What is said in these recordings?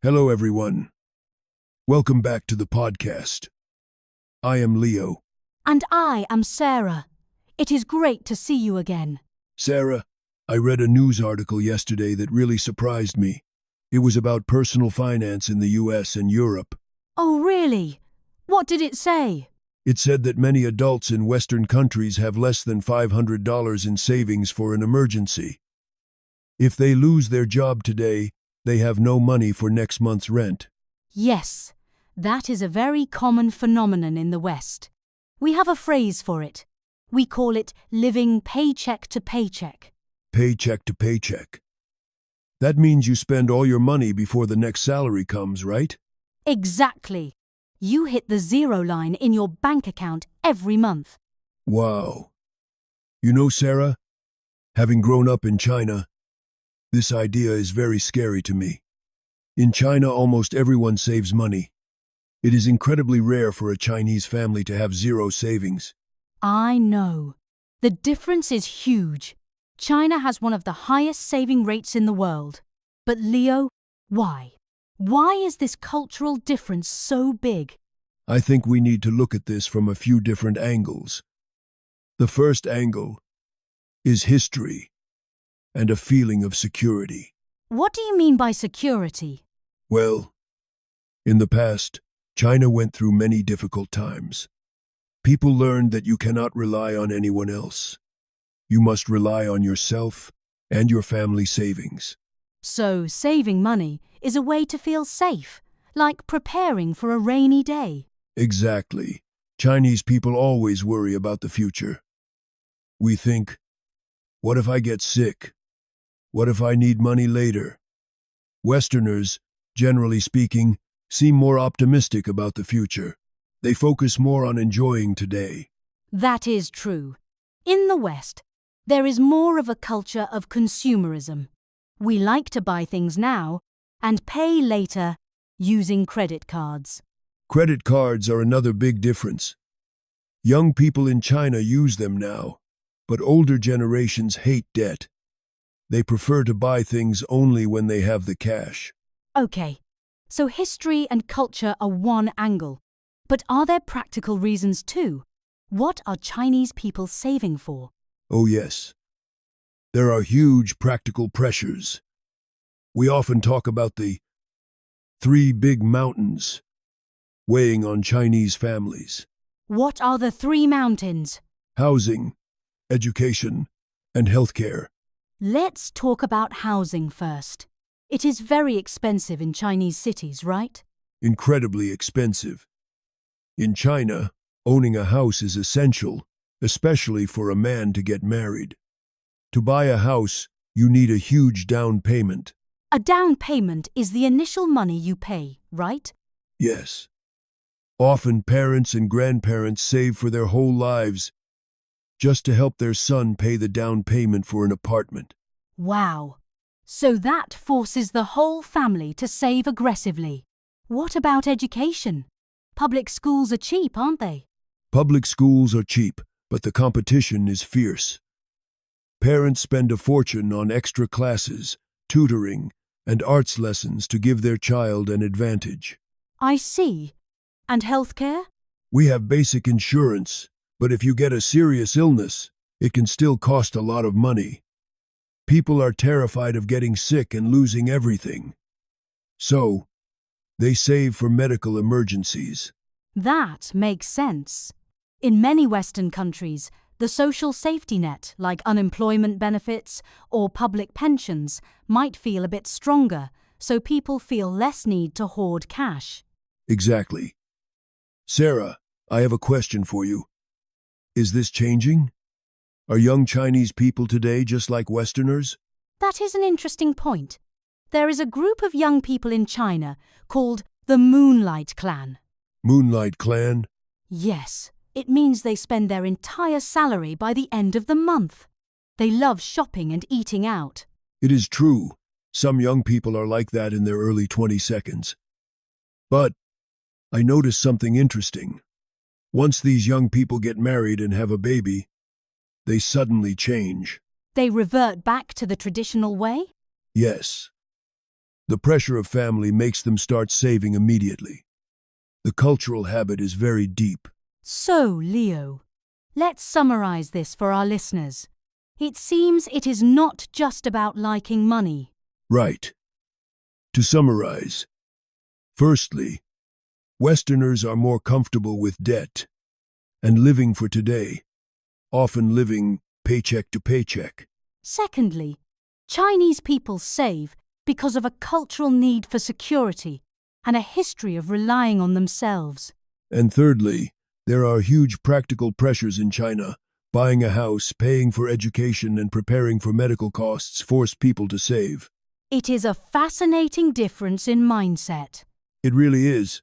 Hello, everyone. Welcome back to the podcast. I am Leo. And I am Sarah. It is great to see you again. Sarah, I read a news article yesterday that really surprised me. It was about personal finance in the US and Europe. Oh, really? What did it say? It said that many adults in Western countries have less than $500 in savings for an emergency. If they lose their job today, they have no money for next month's rent. Yes, that is a very common phenomenon in the West. We have a phrase for it. We call it living paycheck to paycheck. Paycheck to paycheck. That means you spend all your money before the next salary comes, right? Exactly. You hit the zero line in your bank account every month. Wow. You know, Sarah, having grown up in China, this idea is very scary to me. In China, almost everyone saves money. It is incredibly rare for a Chinese family to have zero savings. I know. The difference is huge. China has one of the highest saving rates in the world. But Leo, why? Why is this cultural difference so big? I think we need to look at this from a few different angles. The first angle is history and a feeling of security. What do you mean by security? Well, in the past, China went through many difficult times. People learned that you cannot rely on anyone else. You must rely on yourself and your family savings. So saving money is a way to feel safe, like preparing for a rainy day. Exactly. Chinese people always worry about the future. We think, what if I get sick? What if I need money later? Westerners, generally speaking, seem more optimistic about the future. They focus more on enjoying today. That is true. In the West, there is more of a culture of consumerism. We like to buy things now and pay later using credit cards. Credit cards are another big difference. Young people in China use them now, but older generations hate debt. They prefer to buy things only when they have the cash. Okay, so history and culture are one angle. But are there practical reasons too? What are Chinese people saving for? Oh yes, there are huge practical pressures. We often talk about the three big mountains weighing on Chinese families: What are the three mountains? housing, education, and healthcare. Let's talk about housing first. It is very expensive in Chinese cities, right? Incredibly expensive. In China, owning a house is essential, especially for a man to get married. To buy a house, you need a huge down payment. A down payment is the initial money you pay, right? Yes. Often parents and grandparents save for their whole lives just to help their son pay the down payment for an apartment. Wow. So that forces the whole family to save aggressively. What about education? Public schools are cheap, aren't they? Public schools are cheap, but the competition is fierce. Parents spend a fortune on extra classes, tutoring, and arts lessons to give their child an advantage. I see. And healthcare? We have basic insurance, but if you get a serious illness, it can still cost a lot of money. People are terrified of getting sick and losing everything. So, they save for medical emergencies. That makes sense. In many Western countries, the social safety net, like unemployment benefits or public pensions, might feel a bit stronger, so people feel less need to hoard cash. Exactly. Sarah, I have a question for you. Is this changing? Are young Chinese people today just like Westerners? That is an interesting point. There is a group of young people in China called the Moonlight Clan. Moonlight Clan? Yes, it means they spend their entire salary by the end of the month. They love shopping and eating out. It is true. Some young people are like that in their early 20s. But I noticed something interesting. Once these young people get married and have a baby, they suddenly change. They revert back to the traditional way? Yes. The pressure of family makes them start saving immediately. The cultural habit is very deep. So, Leo, let's summarize this for our listeners. It seems it is not just about liking money. Right. To summarize, firstly, Westerners are more comfortable with debt and living for today, often living paycheck to paycheck. Secondly, Chinese people save because of a cultural need for security and a history of relying on themselves. And thirdly, there are huge practical pressures in China. Buying a house, paying for education, and preparing for medical costs force people to save. It is a fascinating difference in mindset. It really is.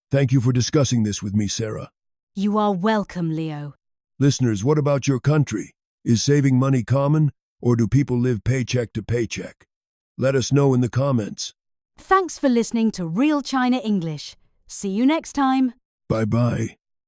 Thank you for discussing this with me, Sarah. You are welcome, Leo. Listeners, what about your country? Is saving money common, or do people live paycheck to paycheck? Let us know in the comments. Thanks for listening to Real China English. See you next time. Bye-bye.